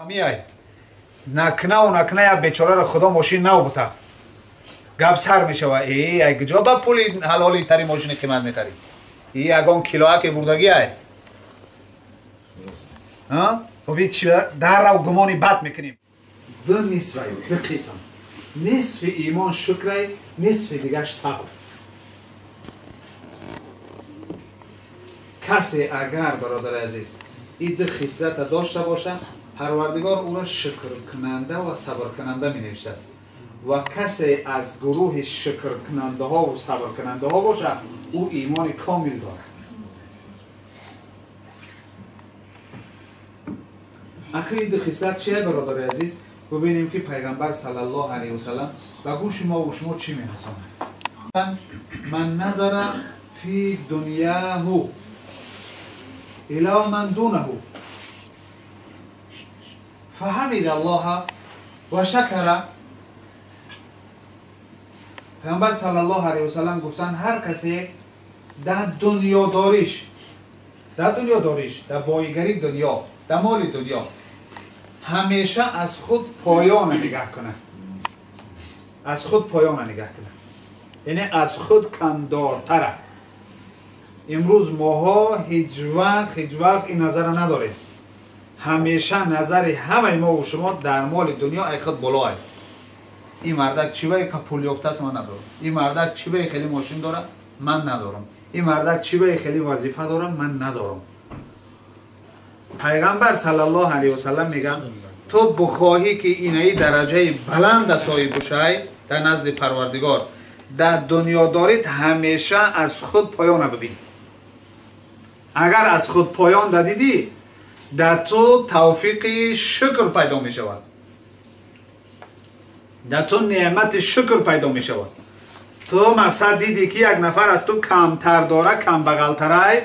میای نکنه یا بیچاره را خدا ماشین نو بوده گپ سر میشه و ای کجا با پول حلالی تری ماشین قیمت میخری ای اگون کیلوها که بردگی ای ها ببین چی در رو گمانی بد میکنیم دو نصف دو قسم نصف ایمان شکر نصف دیگهش صبر کسی اگر برادر عزیز این دو خصلت داشته باشه پروردگار او را شکر کننده و صبر کننده می نوشته است و کسی از گروه شکر کننده ها و صبر کننده ها باشه او ایمان کامل دارد. اگر این دو خصلت چیه برادر عزیز ببینیم که پیغمبر صلی الله علیه و سلم به گوش ما و شما چی می رساند. من نظر فی دنیاه الی من دونه فحمد الله و شکر. پیغمبر صلی الله علیه و سلم گفتن هر کسی در دنیا داریش در بایگری دنیا در مال دنیا همیشه از خود پایان نگاه کنه یعنی از خود کمدارتره. امروز ماها هیچ وقت این نظر نداریم. همیشه نظر همه ما و شما در مال دنیا ای خود بالاه. این مردک چیوه که پول یافته است من ندارم. این مردک چیوه خیلی ماشین داره من ندارم. این مردک چیوه خیلی وظیفه داره من ندارم. پیغمبر صلی الله علیه و سلم میگن تو بخواهی که اینایی درجه بلند صاحب باشی در نزد پروردگار در دنیا دارید همیشه از خود پایان ببین. اگر از خود پایان دادیدی در تو توفیق شکر پیدا می شود در تو نعمت شکر پیدا می شود. تو مقصد دیدی که یک نفر از تو کمتر داره کم بغلتره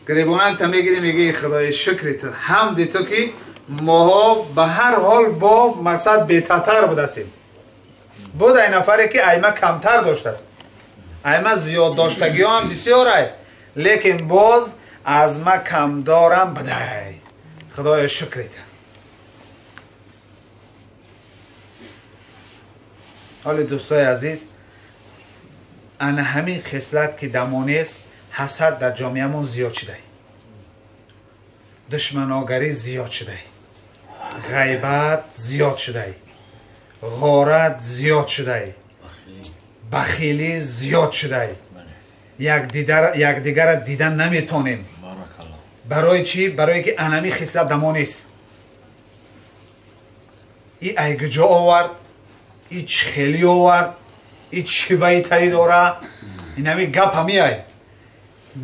گریبانک تا میگیری میگی خدای شکرت حمد تو که ما به هر حال با مقصد بهتر بودستیم. بود این نفری که ایمه کمتر داشته است ایمه زیاد داشتگی هم بسیار ای لیکن باز از ما کم دارم بده خدای شکرت. حالی دوستای عزیز انا همین خصلت که دمانی است حسد در جامعه من زیاد شده دشمناگری زیاد شده غیبت زیاد شده غارت زیاد شده بخیلی زیاد شده یکدیگر دیدن نمیتونیم. برای چی؟ برای که انمی خصلت دما نیست. این ایگجا آورد این خیلی آورد این چی بایتری داره این همی گپ همی ای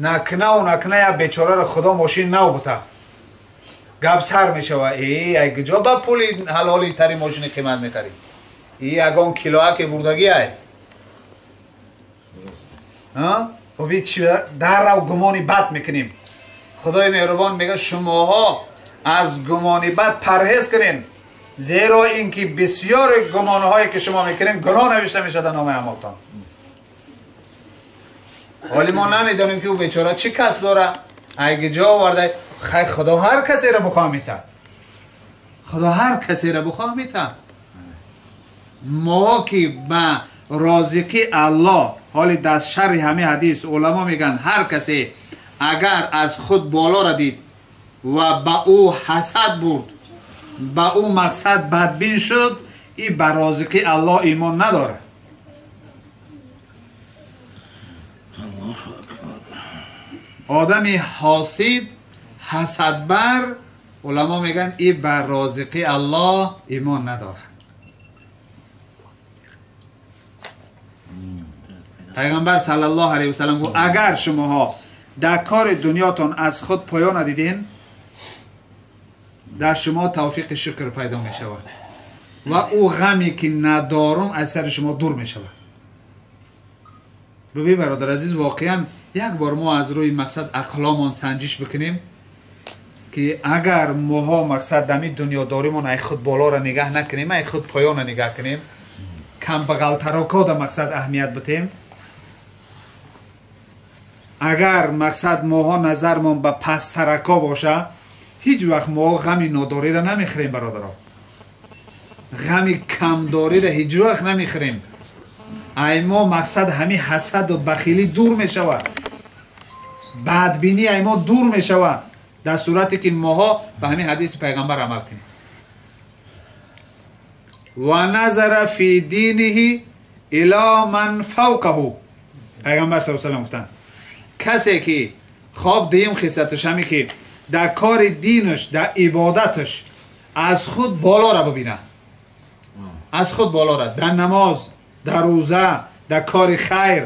نکنه یا بیچاره را خدا ماشین نو بوده گپ سر میشه و ایگجا با پول حلالی تری ماشین قیمت میخری ای اگون کیلوها که بردگی ای ببین چی در رو گمانی بد میکنیم. خدای مهربان میگه شماها از گمانی بد پرهیز کنین زیرا اینکه بسیار گمانهایی که شما میکنین گناه نوشته میشه در نام اعمالتان. ولی ما نمیدونیم که او بیچاره چی کسب داره اگه جا آورده خدا هر کسی را بخواه میته ما که به رازقی الله حالی در شرح همه حدیث علما میگن هر کسی اگر از خود بالا را دید و با او حسد بود با او مقصد بدبین شد این به رازقی الله ایمان نداره. آدمی حاسد حسدبر علما میگن این به رازقی الله ایمان نداره. پیغمبر صلی الله علیه و سلم گفت اگر شماها در کار دنیاتون از خود پایان ندیدین در شما توفیق شکر پیدا می شود و او غمی که ندارم از سر شما دور می شود. ببین برادر عزیز واقعا یک بار ما از روی مقصد اخلاقمون سنجش بکنیم که اگر ماها مقصد دمی دنیا داریمون ای خود بالا را نگاه نکنیم ای خود پایان را نگاه کنیم کم بغل تراکا در مقصد اهمیت بتیم اگر مقصد ماها نظرمون به پس ترکا باشه هیچ وقت ما غمی ناداری را نمیخوریم برادرها. غمی کمداری را هیچ وقت نمیخوریم. ایما مقصد همین حسد و بخیلی دور میشود، بدبینی ایما دور میشود در صورتی که ماها به همین حدیث پیغمبر عمل کنیم. و نظر فی دینه الی من فوقه. پیغمبر صلی الله علیه و گفتن کسی که خواب دیم خصلتش همین که در کار دینش در عبادتش از خود بالا را ببینه، از خود بالا را در نماز، در روزه، در کار خیر.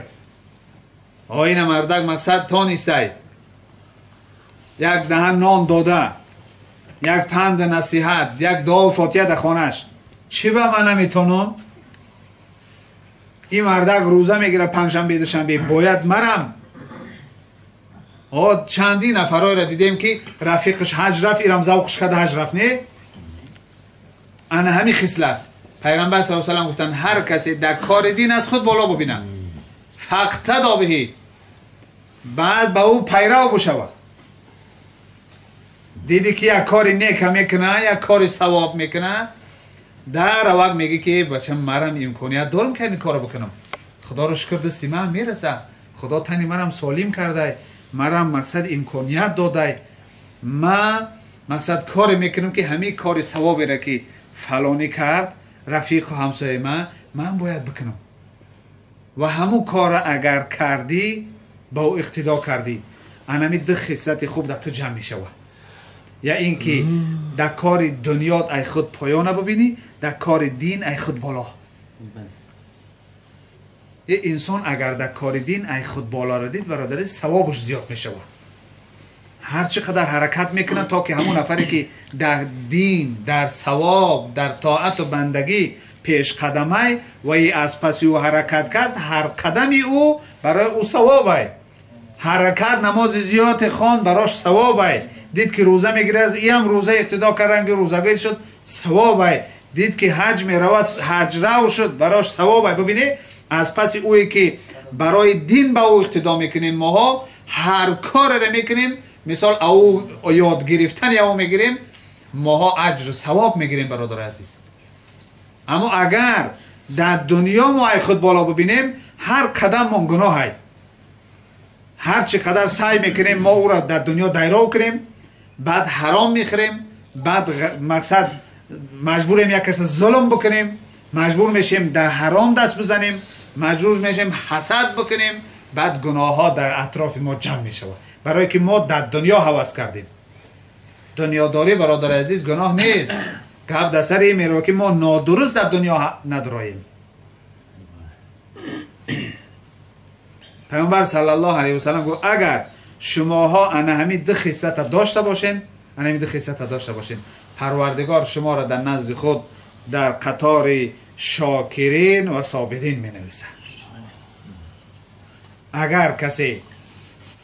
این مردک مقصد تا نیسته یک دهن نان داده، یک پند نصیحت، یک دعا و فاتحه در خانهش، چی به من نمیتونم؟ این مردک روزه میگیره پنجشنبه دوشنبه باید مرم. چندی نفرای را دیدیم که رفیقش حج رفت، ایرم ذوقش کرده حج رفت. نه انا همین خصلت پیغمبر صلی الله علیه و گفتن هر کسی در کار دین از خود بالا ببینه فاقتدا به، بعد به او پیرو بشود. دیدی که یک کار نیک میکنه، یک کار ثواب میکنه، در وقت میگه که بچه مرم امکانیت دارم که این کارو بکنم، خدا رو شکر دستی من میرسه، خدا تنی مرم سالم کرده، مرم مقصد امکانیت داده، من مقصد کار میکنم که همین کار ثوابی را که فلانی کرد رفیق و همسایه من باید بکنم. و همون کار اگر کردی با او اقتدا کردی، انمی ده خصلت خوب در تو جمع میشود. یا اینکه در کار دنیا ای خود پایان ببینی، در کار دین ای خود بالا. یه انسان اگر در کار دین ای خود بالا را دید برادر ثوابش زیاد میشود. هر چقدر حرکت میکنه تا که همون نفری که در دین، در ثواب، در طاعت و بندگی پیش قدمه و ای از پسی او حرکت کرد، هر قدمی او برای او ثوابه. حرکت نماز زیاد خوان براش ثوابه. دید که روزه میگیره، ای هم روزه اقتدا کردن که روزه شد ثوابه. دید که حج میرود، حج رو شد براش ثوابه. ببینید از پس اویی که برای دین با او اقتدا میکنیم، ماها هر کار رو میکنیم، مثال او یاد گرفتن یا او میگیریم، ماها اجر ثواب میگیریم برادر عزیز. اما اگر در دنیا ما خود بالا ببینیم، هر قدم ما گناه های، هر چقدر سعی میکنیم ما او را در دنیا دایره کنیم، بعد حرام میخوریم، بعد مقصد مجبوریم یک کس ظلم بکنیم، مجبور میشیم در حرام دست بزنیم، مجبور میشیم حسد بکنیم، بعد گناه ها در اطراف ما جمع میشه، برای که ما در دنیا هوس کردیم. دنیاداری برادر عزیز گناه نیست، گپ در سر این میره که ما نادرست در دنیا نداریم. پیامبر صلی الله علیه و سلم گفت اگر شماها انا همین ده خصلت داشته باشین، پروردگار شما را در نزد خود در قطار شاکرین و صابرین می نویسد. اگر کسی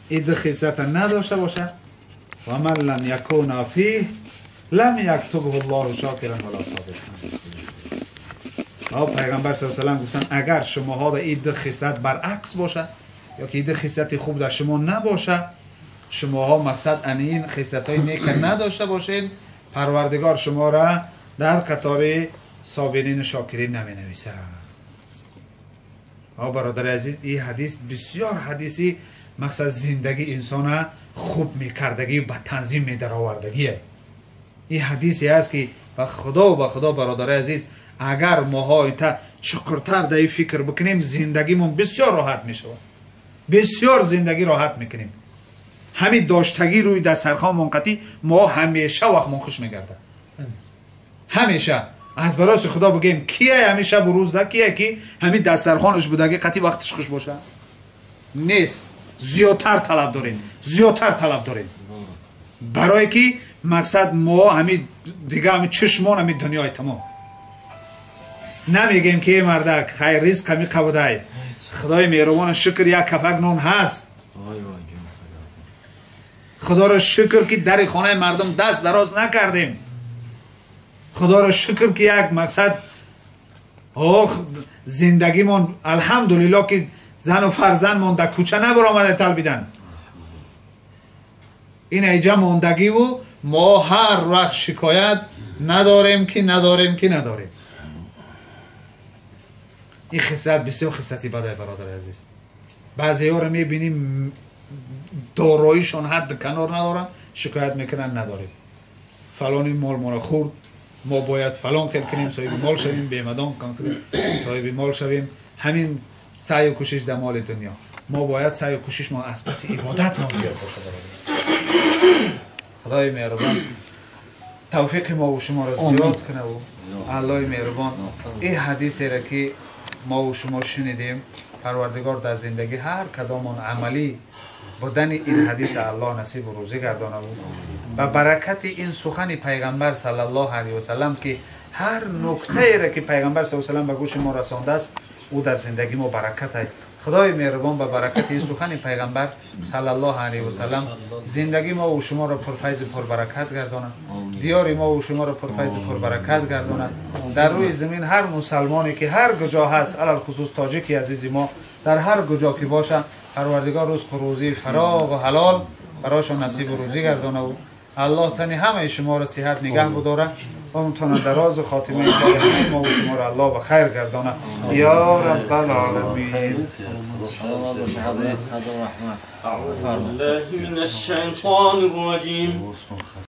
این ده خصلت نداشته باشه، و من لم یکون فیه لم یکتبه الله شاکرا ولا صابرا. پیغمبر صلی الله علیه و سلم گفتن اگر شماها در این ده خصلت برعکس باشه، یا که این ده خصلت خوب در شما نباشه، شماها مقصد این خصلت های نیک نداشته باشین، پروردگار شما را در قطار صابرین و شاکرین نمی نویسد. برادر عزیز این حدیث بسیار حدیثی مقصد زندگی انسان خوب می کردگی و به تنظیم می در آوردگیه. این حدیثی است که به خدا برادر عزیز اگر ماها ایتا چقدرتر در این فکر بکنیم، زندگیمون بسیار راحت می شود، بسیار زندگی راحت میکنیم. همین داشتگی روی دسترخوان منقطی ما همیشه وقت من خوش میگرده، همیشه از براس خدا بگیم کیه همیشه بروز ده، کیه که همین دسترخوانش بودگی قطعی وقتش خوش باشه نیست. زیادتر طلب داریم برای که مقصد ما همین دیگه همین چشمان همین دنیای تمام. نمیگیم که مردک خیر ریزق همی قبوده، خدای مهربان شکر یک کفک نان هست، خدا را شکر که در خانه مردم دست دراز نکردیم، خدا را شکر که یک مقصد زندگیمون الحمدلله که زن و فرزندمون در کوچه نبر آمده تل بیدن، این ایجا ماندگی و ما هر وقت شکایت نداریم که این خصلت بسیار خصلتی بده برادر عزیز. بعضی ها رو میبینیم داراییشون حد کنار ندارن، شکایت میکنن نداریم، فلانی مال ما را خورد، ما باید فلان خیل کنیم صاحب مال شویم، بیمدان کنیم صاحب مال شویم. همین سعی و کوشش در مال دنیا. ما باید سعی و کوشش ما از پس عبادت ما زیاد باشه برادر. خدای مهربان توفیق ما و شما را زیاد کنه و الله مهربان این حدیثی را که ما و شما شنیدیم پروردگار در زندگی هر کدامون عملی بودن این حدیث الله نصیب و روزی گردانه و برکت این سخن پیغمبر صلی الله علیه و سلم که هر نکته را که پیغمبر صلی الله علیه و سلم به گوش ما رسانده است او در زندگی ما برکت است. خدای مهربان به برکت این سخن پیغمبر صلی الله علیه و سلم زندگی ما و شما را پرفیض پربرکت گرداند، دیار ما و شما را پرفیض پربرکت گرداند. در روی زمین هر مسلمانی که هر کجا هست، علل خصوص تاجیکی عزیزی ما در هر کجا که باشه، پروردگار رزق و روزی فراغ و حلال براشون نصیب و روزی گردانه و الله تنی همه شما را صحت نگه بداره و امتحان دراز و خاتمه صالحین ما و شما را الله به خیر گردانه یا رب العالمین. أعوذ بالله من الشيطان الرجيم